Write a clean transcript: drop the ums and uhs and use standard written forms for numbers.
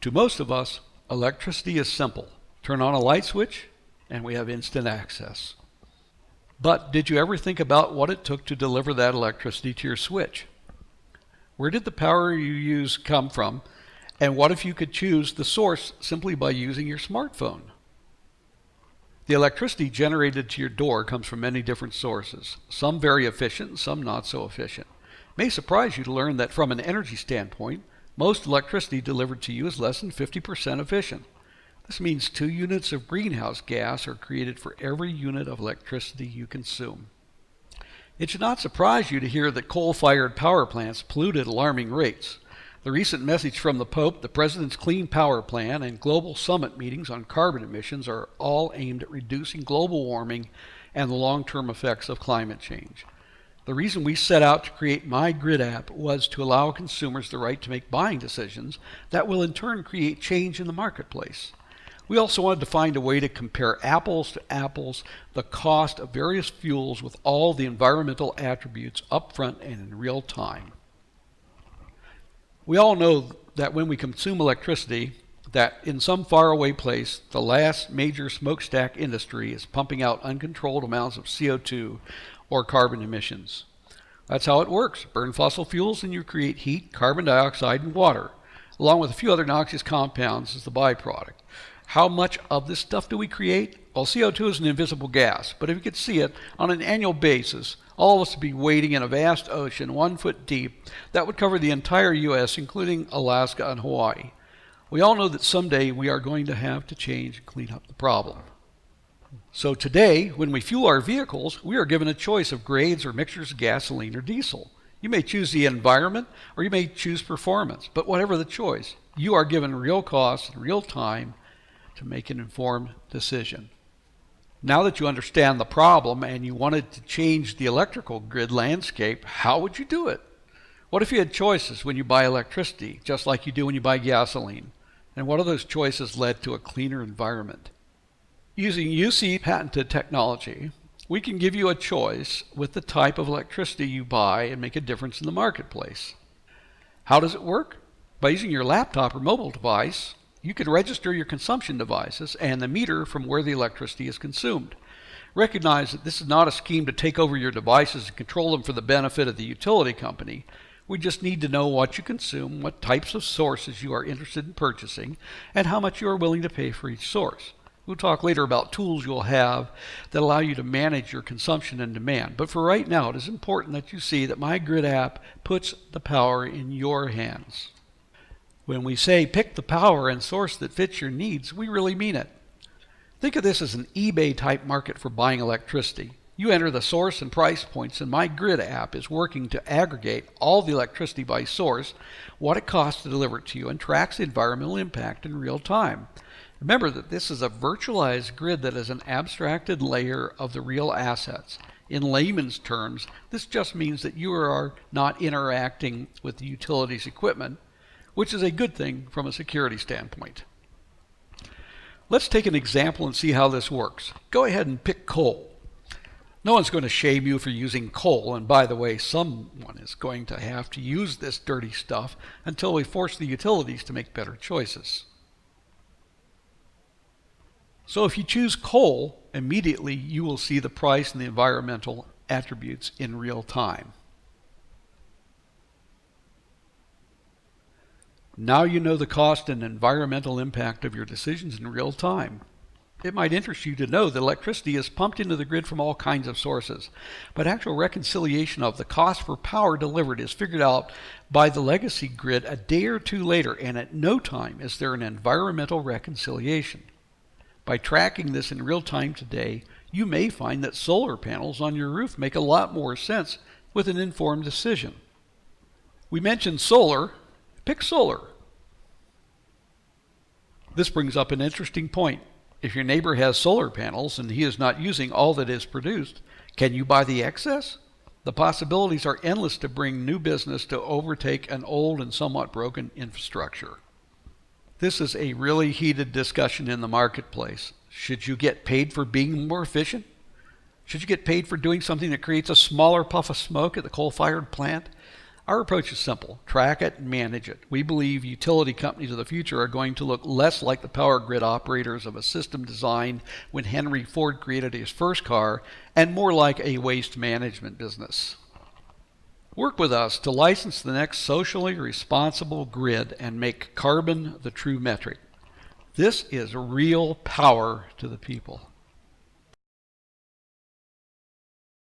To most of us, electricity is simple. Turn on a light switch and we have instant access. But did you ever think about what it took to deliver that electricity to your switch? Where did the power you use come from? And what if you could choose the source simply by using your smartphone? The electricity generated to your door comes from many different sources, some very efficient and some not so efficient. It may surprise you to learn that from an energy standpoint, most electricity delivered to you is less than 50% efficient. This means 2 units of greenhouse gas are created for every unit of electricity you consume. It should not surprise you to hear that coal-fired power plants pollute at alarming rates. The recent message from the Pope, the President's Clean Power Plan, and global summit meetings on carbon emissions are all aimed at reducing global warming and the long-term effects of climate change. The reason we set out to create MyGridApp was to allow consumers the right to make buying decisions that will in turn create change in the marketplace. We also wanted to find a way to compare apples to apples the cost of various fuels with all the environmental attributes upfront and in real time. We all know that when we consume electricity, that in some faraway place, the last major smokestack industry is pumping out uncontrolled amounts of CO2 or carbon emissions. That's how it works. Burn fossil fuels and you create heat, carbon dioxide, and water, along with a few other noxious compounds as the byproduct. How much of this stuff do we create? Well, CO2 is an invisible gas, but if you could see it on an annual basis, all of us would be wading in a vast ocean 1 foot deep that would cover the entire U.S., including Alaska and Hawaii. We all know that someday we are going to have to change and clean up the problem. So today, when we fuel our vehicles, we are given a choice of grades or mixtures of gasoline or diesel. You may choose the environment or you may choose performance, but whatever the choice, you are given real costs in real time to make an informed decision. Now that you understand the problem and you wanted to change the electrical grid landscape, how would you do it? What if you had choices when you buy electricity, just like you do when you buy gasoline? And what of those choices led to a cleaner environment? Using UC patented technology, we can give you a choice with the type of electricity you buy and make a difference in the marketplace. How does it work? By using your laptop or mobile device, you can register your consumption devices and the meter from where the electricity is consumed. Recognize that this is not a scheme to take over your devices and control them for the benefit of the utility company. We just need to know what you consume, what types of sources you are interested in purchasing, and how much you are willing to pay for each source. We'll talk later about tools you'll have that allow you to manage your consumption and demand. But for right now, it is important that you see that MyGridApp puts the power in your hands. When we say pick the power and source that fits your needs, we really mean it. Think of this as an eBay type market for buying electricity. You enter the source and price points, and MyGridApp is working to aggregate all the electricity by source, what it costs to deliver it to you, and tracks the environmental impact in real time. Remember that this is a virtualized grid that is an abstracted layer of the real assets. In layman's terms, this just means that you are not interacting with the utility's equipment, which is a good thing from a security standpoint. Let's take an example and see how this works. Go ahead and pick coal. No one's going to shame you for using coal, and by the way, someone is going to have to use this dirty stuff until we force the utilities to make better choices. So if you choose coal, immediately you will see the price and the environmental attributes in real time. Now you know the cost and environmental impact of your decisions in real time. It might interest you to know that electricity is pumped into the grid from all kinds of sources, but actual reconciliation of the cost for power delivered is figured out by the legacy grid a day or two later, and at no time is there an environmental reconciliation. By tracking this in real time today, you may find that solar panels on your roof make a lot more sense with an informed decision. We mentioned solar. Pick solar. This brings up an interesting point. If your neighbor has solar panels and he is not using all that is produced, can you buy the excess? The possibilities are endless to bring new business to overtake an old and somewhat broken infrastructure. This is a really heated discussion in the marketplace. Should you get paid for being more efficient? Should you get paid for doing something that creates a smaller puff of smoke at the coal-fired plant? Our approach is simple. Track it and manage it. We believe utility companies of the future are going to look less like the power grid operators of a system designed when Henry Ford created his first car and more like a waste management business. Work with us to license the next socially responsible grid and make carbon the true metric. This is real power to the people.